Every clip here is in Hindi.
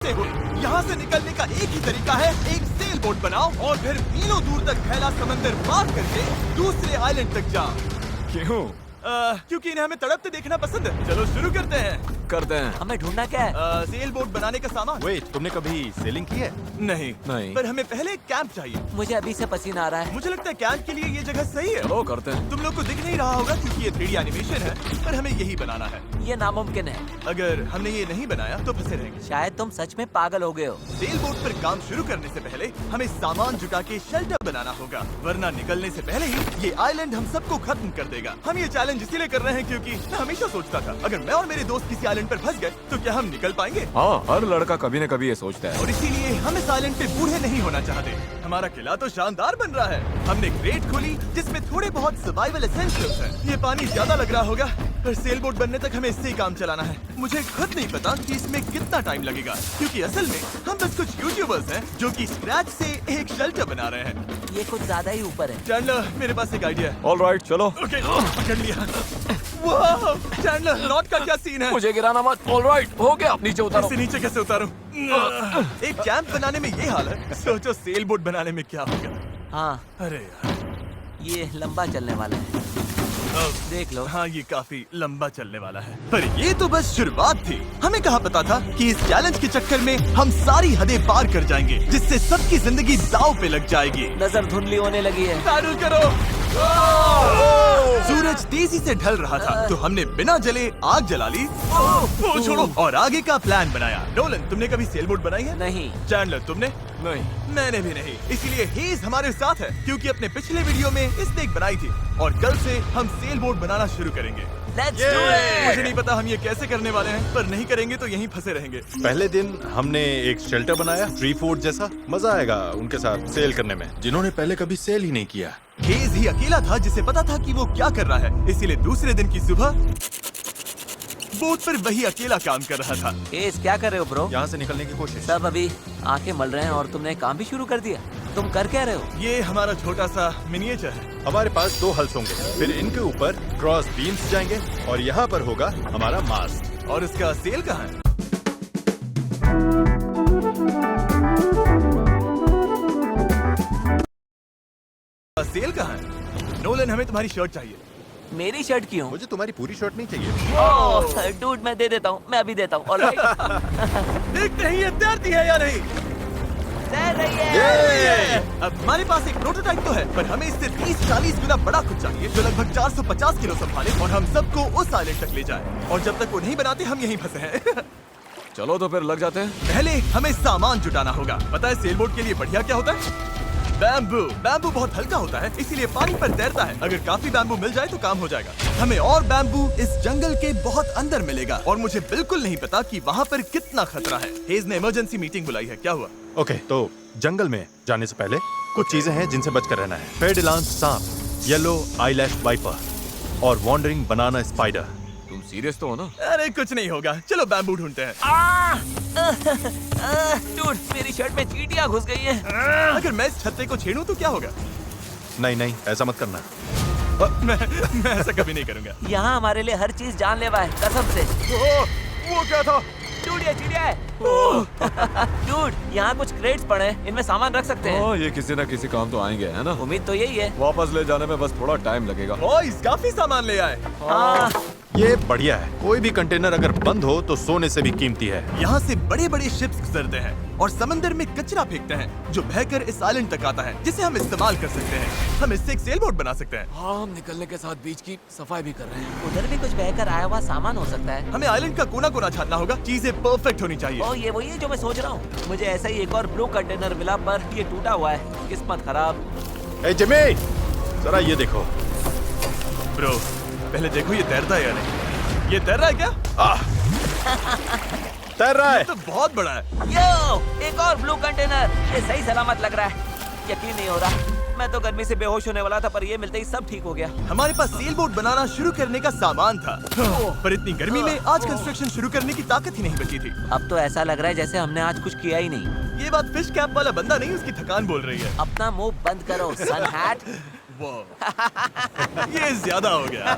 सोचते हो? यहाँ से निकलने का एक ही तरीका है, एक सेल बोट बनाओ और फिर मीलों दूर तक फैला समंदर पार करके दूसरे आइलैंड तक जाओ। क्यों? क्योंकि इन्हें हमें तड़पते देखना पसंद है। चलो शुरू करते हैं। करते हैं। हमें ढूंढना क्या है? सेल बोट बनाने का सामान। वेट, तुमने कभी सेलिंग की है? नहीं नहीं। पर हमें पहले एक कैंप चाहिए। मुझे अभी से पसीना आ रहा है। मुझे लगता है कैंप के लिए ये जगह सही है। चलो करते हैं। तुम लोग को दिख नहीं रहा होगा क्योंकि ये 3D एनिमेशन है, पर हमें यही बनाना है। ये नामुमकिन है। अगर हमने ये नहीं बनाया तो फंसे रहेंगे। शायद तुम सच में पागल हो गए हो। सेल बोट पर काम शुरू करने से पहले हमें सामान जुटा के शेल्टर बनाना होगा, वरना निकलने से पहले ही ये आइलैंड हम सबको खत्म कर देगा। हम ये चैलेंज इसीलिए कर रहे हैं क्योंकि मैं हमेशा सोचता था अगर मैं और मेरे दोस्त किसी आइलैंड पर फंस गए तो क्या हम निकल पाएंगे? हाँ, हर लड़का कभी न कभी ये सोचता है। और इसीलिए हम इस आइलैंड पे बूढ़े नहीं होना चाहते। हमारा किला तो शानदार बन रहा है। हमने क्रेट खोली जिसमें थोड़े बहुत सर्वाइवल एसेंशियल्स हैं। ये पानी ज्यादा लग रहा होगा, पर सेल बोट बनने तक हमें इससे ही काम चलाना है। मुझे खुद नहीं पता कि इसमें कितना टाइम लगेगा, क्योंकि असल में हम बस कुछ यूट्यूबर्स हैं जो कि स्क्रैच से एक शेल्टर बना रहे हैं। ये कुछ ज्यादा ही ऊपर है। चैंडलर, मेरे पास एक आइडिया है। ऑलराइट, चलो। ओके, पकड़ लिया। वाह, चैंडलर, नॉट का क्या सीन है? मुझे गिराना मत। ऑलराइट, हो गया। नीचे उतारो। इसे नीचे कैसे उतारूं? एक कैंप बनाने में ये हाल है, सोचो सेल बोट बनाने में क्या होगा। हाँ, अरे यार, ये लंबा चलने वाला है। देख लो। हाँ, ये काफी लंबा चलने वाला है। पर ये तो बस शुरुआत थी। हमें कहाँ पता था कि इस चैलेंज के चक्कर में हम सारी हदें पार कर जाएंगे, जिससे सबकी जिंदगी दांव पे लग जाएगी। नजर धुंधली होने लगी है। चालू करो। सूरज तेजी से ढल रहा था, तो हमने बिना जले आग जला ली। वो छोड़ो, और आगे का प्लान बनाया। नोलन, तुमने कभी सेल बोट बनाई है? नहीं। चैंडलर, तुमने? नहीं। मैंने भी नहीं। इसीलिए हेज हमारे साथ है, क्योंकि अपने पिछले वीडियो में इसने एक बनाई थी, और कल से हम सेल बोट बनाना शुरू करेंगे। Let's do it! मुझे नहीं पता हम ये कैसे करने वाले हैं, पर नहीं करेंगे तो यहीं फंसे रहेंगे। पहले दिन हमने एक शेल्टर बनाया, ट्री फूड जैसा। मजा आएगा उनके साथ सेल करने में, जिन्होंने पहले कभी सेल ही नहीं किया। हेज ही अकेला था जिसे पता था कि वो क्या कर रहा है, इसीलिए दूसरे दिन की सुबह बोट पर वही अकेला काम कर रहा था। एस, क्या कर रहे हो ब्रो? यहाँ से निकलने की कोशिश। सब अभी आंखें मल रहे हैं और तुमने काम भी शुरू कर दिया। तुम कर क्या रहे हो? ये हमारा छोटा सा मिनिएचर है। हमारे पास 2 हल्स होंगे, फिर इनके ऊपर क्रॉस बीम्स जाएंगे और यहाँ पर होगा हमारा मास्ट। और इसका सेल कहाँ है? सेल कहाँ है? नोलन, हमें तुम्हारी शर्ट चाहिए। मेरी शर्ट क्यों? मुझे तुम्हारी पूरी शर्ट नहीं चाहिए। ओह, डूड, मैं दे देता हूँ। मैं अभी देता हूँ। ऑलराइट। देखते हैं ये तैरती है या नहीं। तैर रही है। अब हमारे पास एक प्रोटोटाइप तो है, पर हमें इससे 30-40 गुना बड़ा कुछ चाहिए, जो लगभग 450 किलो संभाले और हम सबको उस आइलैंड तक ले जाए। और जब तक वो नहीं बनाते हम यहीं फंसे हैं। चलो तो फिर लग जाते हैं। पहले हमें सामान जुटाना होगा। पता है सेल बोट के लिए बढ़िया क्या होता है? बैम्बू। बैम्बू बहुत हल्का होता है, इसीलिए पानी पर तैरता है। अगर काफी बैम्बू मिल जाए तो काम हो जाएगा। हमें और बैम्बू इस जंगल के बहुत अंदर मिलेगा, और मुझे बिल्कुल नहीं पता कि वहाँ पर कितना खतरा है। हेज ने इमरजेंसी मीटिंग बुलाई है। क्या हुआ? ओके, तो जंगल में जाने से पहले कुछ चीजें हैं जिनसे बचकर रहना है। फेडिलांस सांप, येलो आईलैश वाइपर और वॉन्डरिंग बनाना स्पाइडर। तुम सीरियस तो हो ना? अरे कुछ नहीं होगा, चलो बैम्बू ढूंढते हैं। डूड, मेरी शर्ट में चींटियां घुस गई हैं। अगर मैं इस छत्ते को छेड़ूं तो क्या होगा? नहीं, ऐसा मत करना। मैं ऐसा कभी नहीं करूंगा। यहाँ हमारे लिए हर चीज जानलेवा है, कसम से। वो क्या था? डूड, ये चिड़िया है। डूड, यहाँ कुछ क्रेट्स पड़े हैं, इनमें सामान रख सकते हैं। हाँ, ये किसी न किसी काम तो आएंगे, है ना? उम्मीद तो यही है। वापस ले जाने में बस थोड़ा टाइम लगेगा। बॉयज, काफी सामान ले आए। हाँ, ये बढ़िया है। कोई भी कंटेनर अगर बंद हो तो सोने से भी कीमती है। यहाँ से बड़े बड़े शिप्स गुजरते हैं और समंदर में कचरा फेंकते हैं, जो बहकर इस आइलैंड तक आता है, जिसे हम इस्तेमाल कर सकते हैं। हम इससे एक सेल बोट बना सकते हैं। हाँ, हम निकलने के साथ बीच की सफाई भी कर रहे हैं। उधर भी कुछ बहकर आया हुआ सामान हो सकता है। हमें आइलैंड का कोना कोना छानना होगा, चीजें परफेक्ट होनी चाहिए। ओ, ये वही है जो मैं सोच रहा हूँ। मुझे ऐसा ही एक और ब्लू कंटेनर मिला, पर ये टूटा हुआ है। किस्मत खराब। ए जिमी, जरा ये देखो। ब्रो, पहले देखो ये तैरता है या नहीं। ये तैर रहा है क्या? तैर रहा है। तो बहुत बड़ा है। यो, एक और ब्लू कंटेनर। ये सही सलामत लग रहा है। यकीन नहीं हो रहा। मैं तो गर्मी से बेहोश होने वाला था, पर ये मिलते ही सब ठीक हो गया। हमारे पास सेल बोट बनाना शुरू करने का सामान था, पर इतनी गर्मी में आज कंस्ट्रक्शन शुरू करने की ताकत ही नहीं बची थी। अब तो ऐसा लग रहा है जैसे हमने आज कुछ किया ही नहीं। ये बात फिश कैप वाला बंदा नहीं, उसकी थकान बोल रही है। अपना मुंह बंद करो, सन हैट। ये ज्यादा हो गया।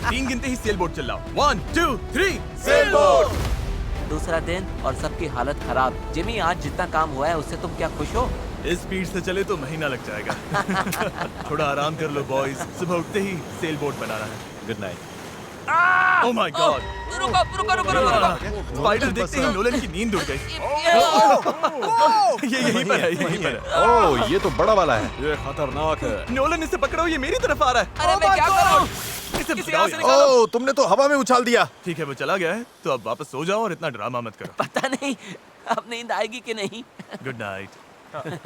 3 गिनते ही सेल बोट चलाओ। 1, 2, 3, सेल बोट। दूसरा दिन और सबकी हालत खराब। जिमी, आज जितना काम हुआ है उससे तुम क्या खुश हो? इस स्पीड से चले तो महीना लग जाएगा। थोड़ा आराम कर लो बॉयज, सुबह उठते ही सेल बोट बनाना है। Good night. Oh my God, रुको रुको रुको रुको। स्पाइडर देखते ही नोलन की नींद उड़ गई। ये यहीं पर है, यहीं पर है। ओह, ये तो बड़ा वाला है। ये खतरनाक है। नोलन इसे पकड़ो, ये मेरी तरफ आ रहा है। अरे मैं क्या कर रहा हूँ? इसे किसी भगाओ और से यार। निकालो। ओह, तुमने तो हवा में उछाल दिया। ठीक है, वो चला गया है, तो अब वापस सो जाओ और इतना ड्रामा मत करो। पता नहीं अब नींद आएगी कि नहीं। Good night.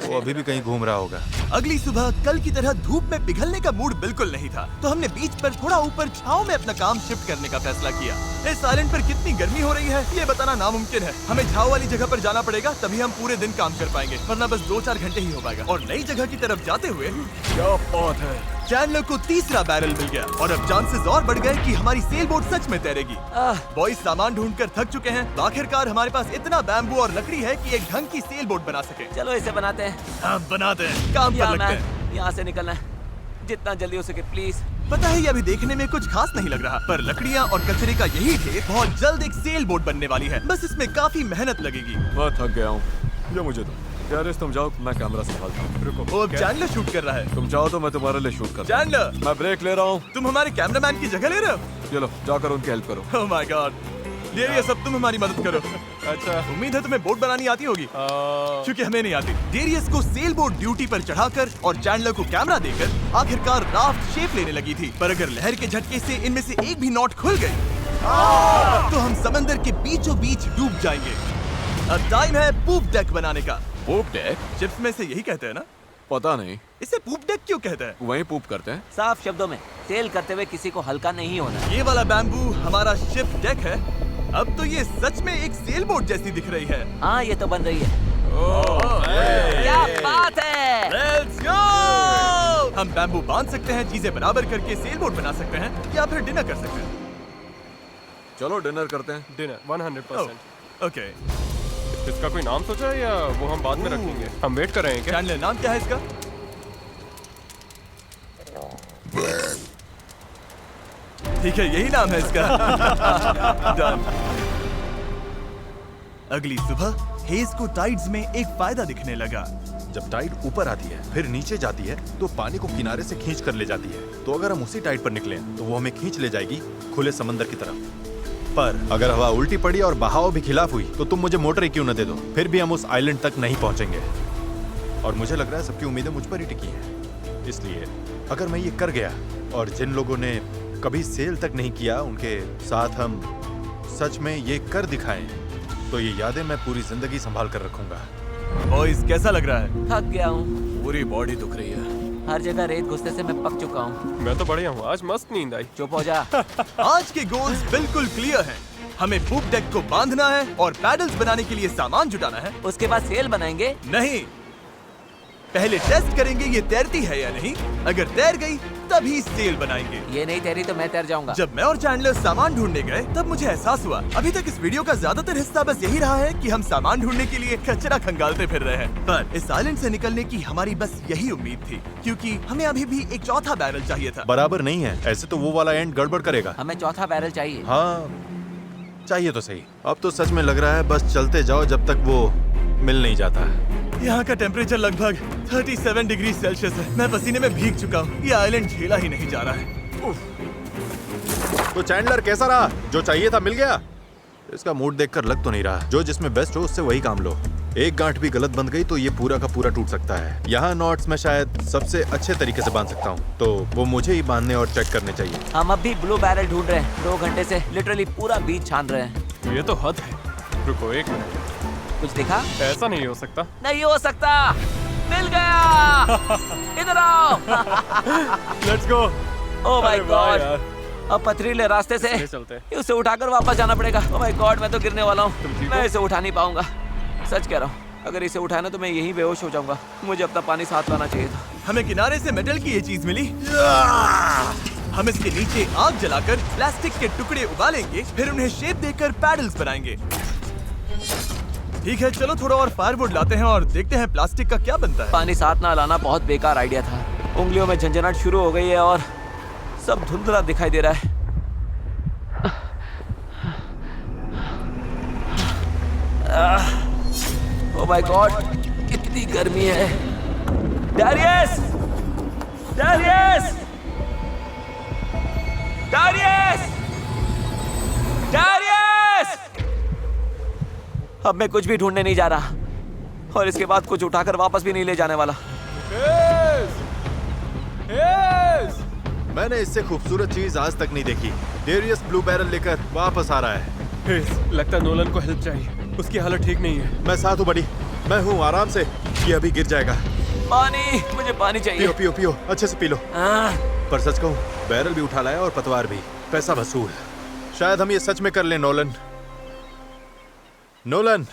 वो अभी भी कहीं घूम रहा होगा। अगली सुबह कल की तरह धूप में पिघलने का मूड बिल्कुल नहीं था, तो हमने बीच पर थोड़ा ऊपर छांव में अपना काम शिफ्ट करने का फैसला किया। इस आइलैंड पर कितनी गर्मी हो रही है ये बताना नामुमकिन है। हमें छांव वाली जगह पर जाना पड़ेगा, तभी हम पूरे दिन काम कर पाएंगे, वरना बस 2-4 घंटे ही हो पाएगा। और नई जगह की तरफ जाते हुए क्या बात है। चैंडलर को तीसरा बैरल मिल गया और अब चांसेस और बढ़ गए कि हमारी सेल बोट सच में तैरेगी। बॉयज सामान ढूंढकर थक चुके हैं, तो आखिरकार हमारे पास इतना बैम्बू और लकड़ी है कि एक ढंग की सेल बोट बना सके। चलो इसे बनाते हैं। हाँ, बनाते हैं, काम पर लगते हैं। यहाँ से निकलना है जितना जल्दी हो सके प्लीज। पता है ये अभी देखने में कुछ खास नहीं लग रहा, पर लकड़ियाँ और कचरे का यही ढेर बहुत जल्द एक सेल बोट बनने वाली है। बस इसमें काफी मेहनत लगेगी। मैं थक गया हूँ, ये मुझे दो। यारिस तुम जाओ, मैं कैमरा संभालता हूँ। रुको, वो अब चैंडलर शूट कर रहा है। तुम जाओ तो मैं तुम्हारे लिए शूट करता हूँ। चैंडलर, मैं ब्रेक ले रहा हूँ। तुम हमारे कैमरामैन की जगह ले रहे हो? चलो जाकर उनकी हेल्प करो। ओह माय गॉड, डेरियस अब तुम हमारी मदद करो। अच्छा उम्मीद है तुम्हें बोट बनानी आती होगी, क्योंकि हमें नहीं आती। डेरियस को सेल बोट ड्यूटी पर चढ़ाकर और चैंडलर को कैमरा देकर आखिरकार राफ्ट शेप लेने लगी थी, पर अगर लहर के झटके से इनमें से एक भी नॉट खुल गई तो हम समंदर के बीचों बीच डूब जाएंगे। अब टाइम है पूप डेक बनाने का। पूप डेक? चिप्स में से यही कहते हैं ना? पता नहीं, इसे पूप डेक क्यों कहते हैं? वहीं पूप करते हैं। साफ शब्दों में, सेल करते हुए किसी को हल्का नहीं होना। ये वाला बैम्बू हमारा शिप डेक है। अब तो ये सच में एक सेल बोट जैसी दिख रही है। हाँ ये तो बन रही है। क्या बात है। Let's go! हम बैम्बू बांध सकते हैं, चीजें बराबर करके सेल बोट बना सकते हैं, या फिर डिनर कर सकते हैं। चलो डिनर करते हैं। डिनर 100%। ओके, इसका कोई नाम सोचा है या वो हम बाद में रखेंगे? हम वेट कर रहे हैं क्या? चैंडलर नाम क्या है इसका? ठीक है, यही नाम है इसका। Done. अगली सुबह हेज को टाइड्स में एक फायदा दिखने लगा। जब टाइड ऊपर आती है फिर नीचे जाती है तो पानी को किनारे से खींच कर ले जाती है। तो अगर हम उसी टाइड पर निकलें तो वो हमें खींच ले जाएगी खुले समंदर की तरफ। पर अगर हवा उल्टी पड़ी और बहाव भी खिलाफ हुई तो तुम मुझे मोटर ही क्यों न दे दो, फिर भी हम उस आइलैंड तक नहीं पहुंचेंगे। और मुझे लग रहा है सबकी उम्मीदें मुझ पर ही टिकी हैं। इसलिए अगर मैं ये कर गया और जिन लोगों ने कभी सेल तक नहीं किया उनके साथ हम सच में ये कर दिखाएं, तो ये यादें मैं पूरी जिंदगी संभाल कर रखूंगा। बॉयज कैसा लग रहा है? थक गया हूँ, पूरी बॉडी दुख रही है। हर जगह रेत घुसने से मैं पक चुका हूँ। मैं तो बढ़िया हूँ, आज मस्त नींद आई। चुप हो जा। आज के गोल्स बिल्कुल क्लियर हैं। हमें पूप डेक को बांधना है और पैडल्स बनाने के लिए सामान जुटाना है। उसके बाद सेल बनाएंगे। नहीं, पहले टेस्ट करेंगे ये तैरती है या नहीं। अगर तैर गई तभी सेल बनाएंगे। ये नहीं तैरी तो मैं तैर जाऊंगा। जब मैं और चैंडलर सामान ढूंढने गए तब मुझे एहसास हुआ अभी तक इस वीडियो का ज्यादातर हिस्सा बस यही रहा है कि हम सामान ढूंढने के लिए कचरा खंगालते फिर रहे हैं। पर इस आइलैंड से निकलने की हमारी बस यही उम्मीद थी, क्योंकि हमें अभी भी एक चौथा बैरल चाहिए था। बराबर नहीं है, ऐसे तो वो वाला एंड गड़बड़ करेगा। हमें चौथा बैरल चाहिए। हाँ चाहिए तो सही। अब तो सच में लग रहा है बस चलते जाओ जब तक वो मिल नहीं जाता। यहाँ का टेम्परेचर लगभग 37 डिग्री सेल्सियस है। मैं पसीने में भीग चुका हूँ। ये आइलैंड झेला ही नहीं जा रहा है। तो चैंडलर कैसा रहा? जो चाहिए था मिल गया? इसका मूड देखकर लग तो नहीं रहा। जो जिसमें बेस्ट हो उससे वही काम लो। एक गांठ भी गलत बंध गई तो ये पूरा का पूरा टूट सकता है। यहाँ नॉट्स में शायद सबसे अच्छे तरीके से बांध सकता हूँ, तो वो मुझे ही बांधने और चेक करने चाहिए। हम अब भी ब्लू बैरल ढूंढ रहे हैं। 2 घंटे से लिटरली पूरा बीच छान रहे हैं। ये तो हद है। रुको एक मिनट, कुछ दिखा? ऐसा नहीं हो सकता। नहीं हो सकता। मिल गया। इधर आओ। Let's go. ओह माय अरे वाह गॉड। यार। अब पथरीले रास्ते से चले चलते हैं। उसे उठाकर वापस जाना पड़ेगा। ओह माय गॉड, मैं तो गिरने वाला तुम हूँ। ठीक मैं हो? इसे उठा नहीं पाऊंगा। सच कह रहा हूँ, अगर इसे उठाया ना तो मैं यहीं बेहोश हो जाऊंगा। मुझे अपना पानी साथ लाना चाहिए था। हमें किनारे से मेटल की ये चीज मिली। हम इसके नीचे आग जलाकर प्लास्टिक के टुकड़े उबालेंगे, फिर उन्हें शेप देकर पैडल्स बनाएंगे। ठीक है, चलो थोड़ा और फायरवुड लाते हैं और देखते हैं प्लास्टिक का क्या बनता है। पानी साथ ना लाना बहुत बेकार आइडिया था। उंगलियों में झंझनाहट शुरू हो गई है और सब धुंधला दिखाई दे रहा है। ओह माय गॉड, कितनी गर्मी है। डैरियस! डैरियस! डैरियस! डैरियस! अब मैं कुछ भी ढूंढने नहीं जा रहा और इसके बाद कुछ उठाकर वापस भी नहीं ले जाने वाला। मैंने इससे खूबसूरत चीज आज तक नहीं देखी। डेरियस ब्लू बैरल लेकर वापस आ रहा है। लगता है नोलन को हेल्प चाहिए, उसकी हालत ठीक नहीं है। मैं साथ हूँ बड़ी, मैं हूँ, आराम से, ये अभी गिर जाएगा। पानी, मुझे पानी चाहिए। पियो पियो पियो, अच्छे से पी लो। पर सच कहूँ, बैरल भी उठा लाया और पतवार भी, पैसा वसूल। शायद हम ये सच में कर लें नोलन। नोलन,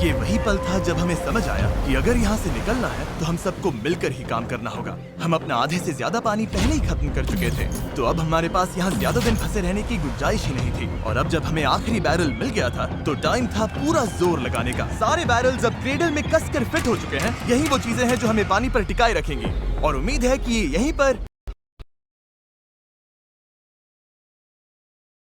ये वही पल था जब हमें समझ आया कि अगर यहाँ से निकलना है तो हम सबको मिलकर ही काम करना होगा। हम अपना आधे से ज्यादा पानी पहले ही खत्म कर चुके थे, तो अब हमारे पास यहाँ ज्यादा दिन फंसे रहने की गुंजाइश ही नहीं थी। और अब जब हमें आखिरी बैरल मिल गया था तो टाइम था पूरा जोर लगाने का। सारे बैरल्स अब क्रेडल में कसकर फिट हो चुके हैं। यही वो चीजें हैं जो हमें पानी पर टिकाए रखेंगी और उम्मीद है कि यहीं पर